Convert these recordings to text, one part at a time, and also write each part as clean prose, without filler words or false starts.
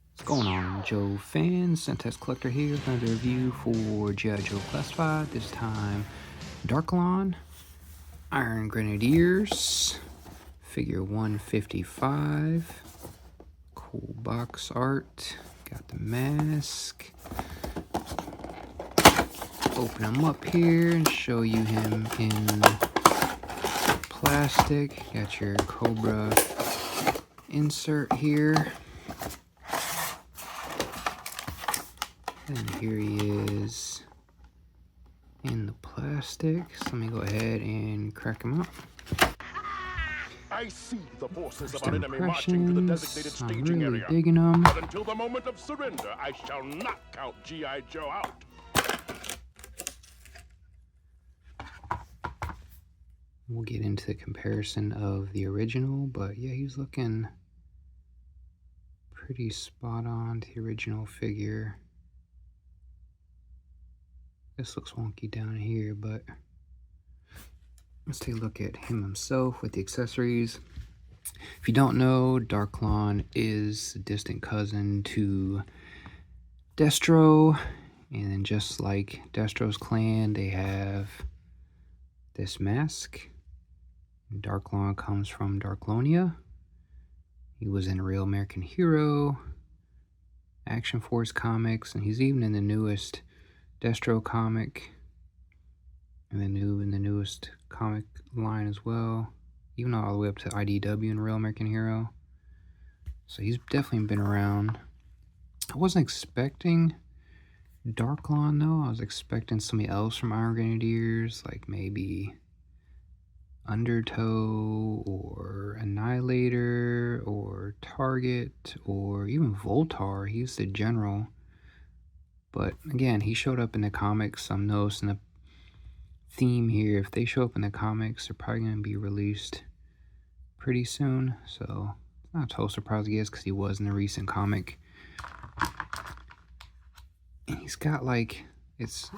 What's going on, Joe fans? Centex Collector here with another review for G.I. Joe Classified. This time, Darklon, Iron Grenadiers, figure 155. Cool box art. Got the mask. Open him up here and show you him in plastic. Got your Cobra insert here. And here he is in the plastic. So let me go ahead and crack him up. I see the forces First of our enemy marching to the designated staging I'm really area. digging them. But until the moment of surrender, I shall not count G.I. Joe out. We'll get into the comparison of the original, but yeah, he's looking pretty spot on to the original figure. This looks wonky down here, but let's take a look at him himself with the accessories. If you don't know, Darklon is a distant cousin to Destro, and then just like Destro's clan, they have this mask. Darklon comes from Darklonia. He was in Real American Hero, Action Force comics, and he's even in the newest Destro comic, and in the newest comic line as well, even all the way up to IDW and Real American Hero. So he's definitely been around. I wasn't expecting Darklon though. I was expecting somebody else from Iron Grenadiers, like maybe Undertow or Annihilator or Target or even Voltar. He's the general. But again, he showed up in the comics. I'm noticing a theme here. If they show up in the comics, they're probably going to be released pretty soon. So it's not a total surprise, I guess, because he was in the recent comic. And he's got like this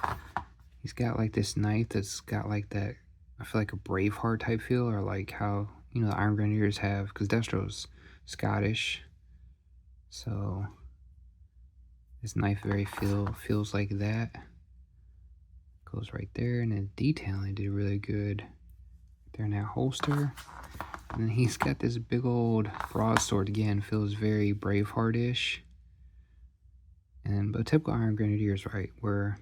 knife that's got like that, I feel like a Braveheart type feel, or like how, you know, the Iron Grenadiers have, because Destro's Scottish. So this knife feels like that. Goes right there, and the detailing did really good there in that holster. And then he's got this big old broadsword again, feels very Braveheart-ish. And but typical Iron Grenadiers, right, where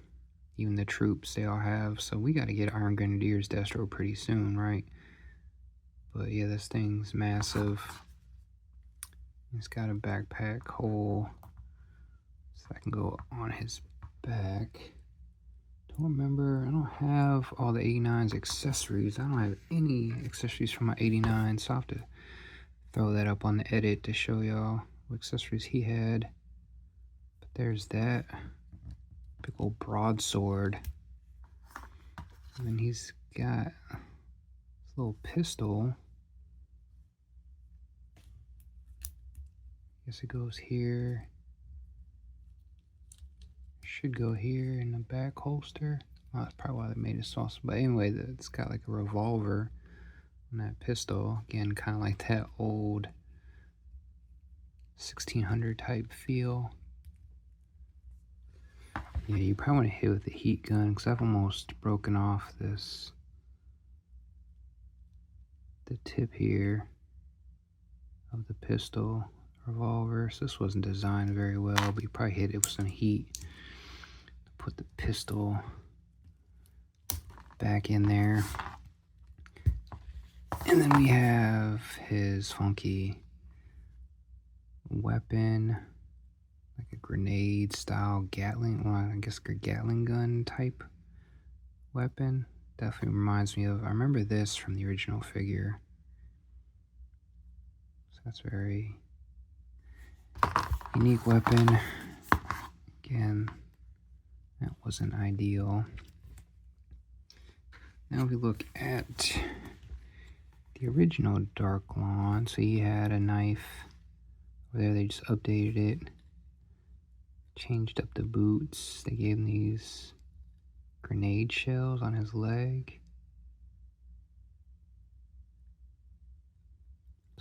even the troops they all have. So we got to get Iron Grenadiers Destro pretty soon, right? But yeah, this thing's massive. It's got a backpack hole, so I can go on his back. Don't remember, I don't have all the 89's accessories. I don't have any accessories from my 89, so I'll have to throw that up on the edit to show y'all what accessories he had. But there's that big old broadsword. And then he's got this little pistol. Guess it goes here. Should go here in the back holster. Oh, that's probably why they made it so awesome. But anyway, it's got like a revolver on that pistol. Again, kind of like that old 1600 type feel. Yeah, you probably want to hit with the heat gun, because I've almost broken off the tip here of the pistol revolver. So this wasn't designed very well, but you probably hit it with some heat to put the pistol back in there. And then we have his funky weapon, like a grenade style Gatling, well, I guess a Gatling gun type weapon. Definitely reminds me of, I remember this from the original figure. So that's very unique weapon. Again, that wasn't ideal. Now we look at the original Darklon. So he had a knife over there, they just updated it. Changed up the boots. They gave him these grenade shells on his leg.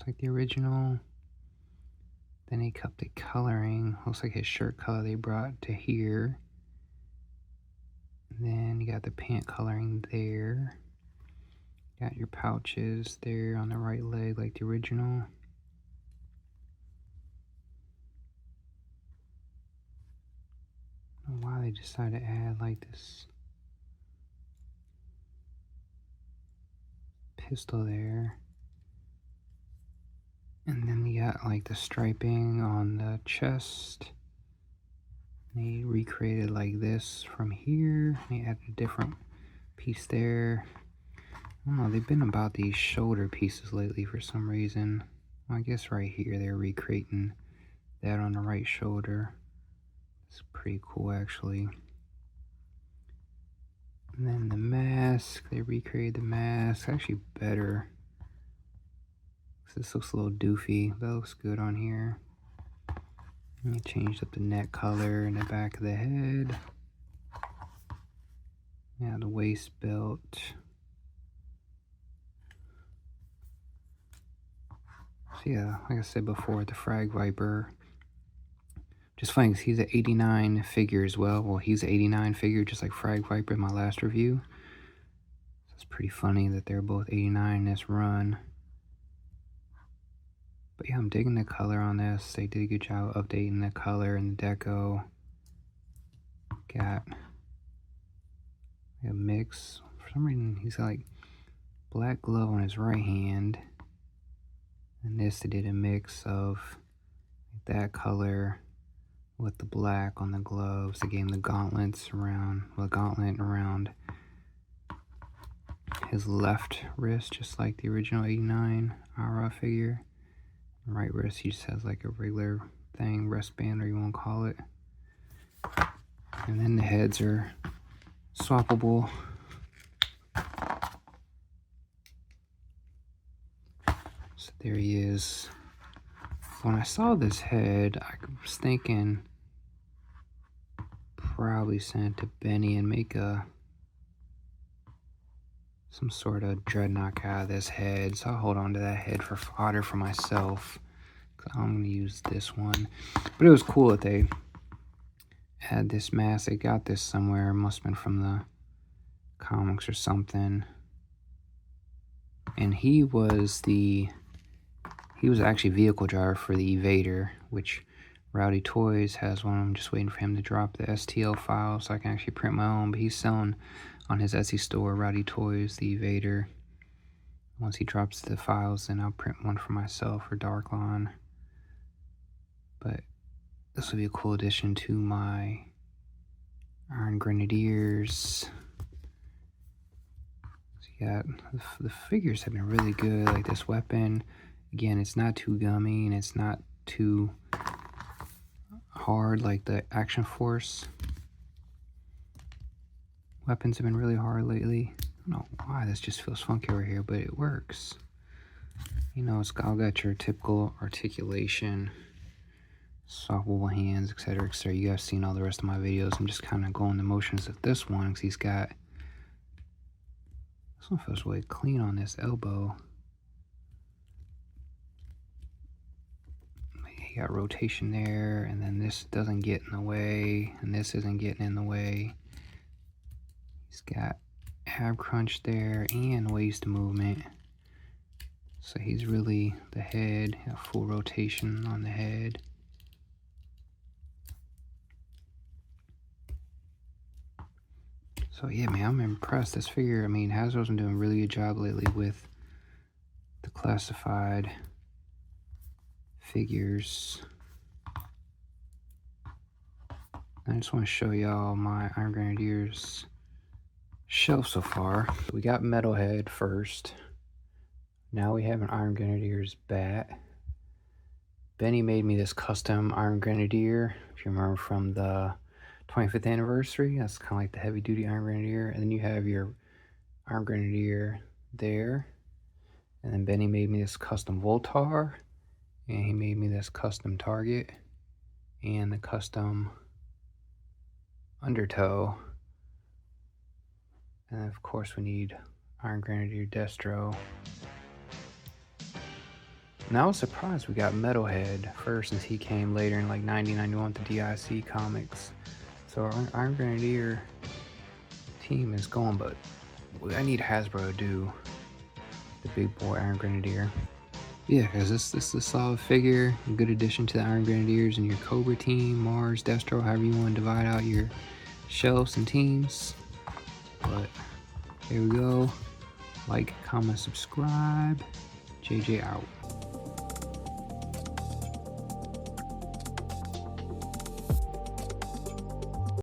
like the original. Then he kept the coloring. Looks like his shirt color they brought to here. And then you got the pant coloring there. Got your pouches there on the right leg like the original. I don't know why they decided to add like this pistol there. And then you got like the striping on the chest. They recreated like this from here. They added a different piece there. I don't know, they've been about these shoulder pieces lately for some reason. Well, I guess right here they're recreating that on the right shoulder. It's pretty cool actually. And then the mask, they recreated the mask. Actually better. This looks a little doofy, but it looks good on here. And they changed up the neck color and the back of the head. Yeah, the waist belt. So yeah, like I said before, the Frag Viper. Just funny because he's an 89 figure as well. Well, he's an 89 figure just like Frag Viper in my last review. So it's pretty funny that they're both 89 in this run. But yeah, I'm digging the color on this. They did a good job updating the color and the deco. Got a mix. For some reason, he's got like black glove on his right hand. And this, they did a mix of that color with the black on the gloves. They gave him the gauntlets around, well, the gauntlet around his left wrist, just like the original 89 Ara figure. Right wrist, he just has like a regular thing, wristband, or you want to call it. And then the heads are swappable. So there he is. When I saw this head, I was thinking probably send it to Benny and make some sort of dreadnought out of this head. So I'll hold on to that head for fodder for myself. I'm going to use this one. But it was cool that they had this mask. They got this somewhere. It must have been from the comics or something. And he was actually vehicle driver for the Evader, which Rowdy Toys has one. I'm just waiting for him to drop the STL file so I can actually print my own. But he's selling on his Etsy store, Rowdy Toys, the Evader. Once he drops the files, then I'll print one for myself for Darklon. But this will be a cool addition to my Iron Grenadiers. So you got the figures have been really good. Like this weapon, again, it's not too gummy and it's not too hard like the Action Force. Weapons have been really hard lately. I don't know why this just feels funky over here, but it works. You know, it's all got your typical articulation, swappable hands, etc., etc. You guys seen all the rest of my videos. I'm just kind of going the motions of this one because this one feels really clean on this elbow. You got rotation there, and then this doesn't get in the way, and this isn't getting in the way. He's got ab crunch there and waist movement. So he's really the head, full rotation on the head. So yeah, man, I'm impressed. This figure, I mean, Hasbro's been doing a really good job lately with the classified figures. I just want to show y'all my Iron Grenadiers shelf so far. We got Metalhead first. Now we have an Iron Grenadiers bat. Benny made me this custom Iron Grenadier, if you remember from the 25th anniversary. That's kind of like the heavy duty Iron Grenadier. And then you have your Iron Grenadier there. And then Benny made me this custom Voltar. And he made me this custom target. And the custom undertow. And of course we need Iron Grenadier Destro. And I was surprised we got Metalhead first, since he came later in like 1991 to DIC Comics. So our Iron Grenadier team is going, but I need Hasbro to do the big boy Iron Grenadier. Yeah, because this is a solid figure, a good addition to the Iron Grenadiers and your Cobra team, Mars, Destro, however you want to divide out your shelves and teams. But here we go. Like, comment, subscribe. JJ out.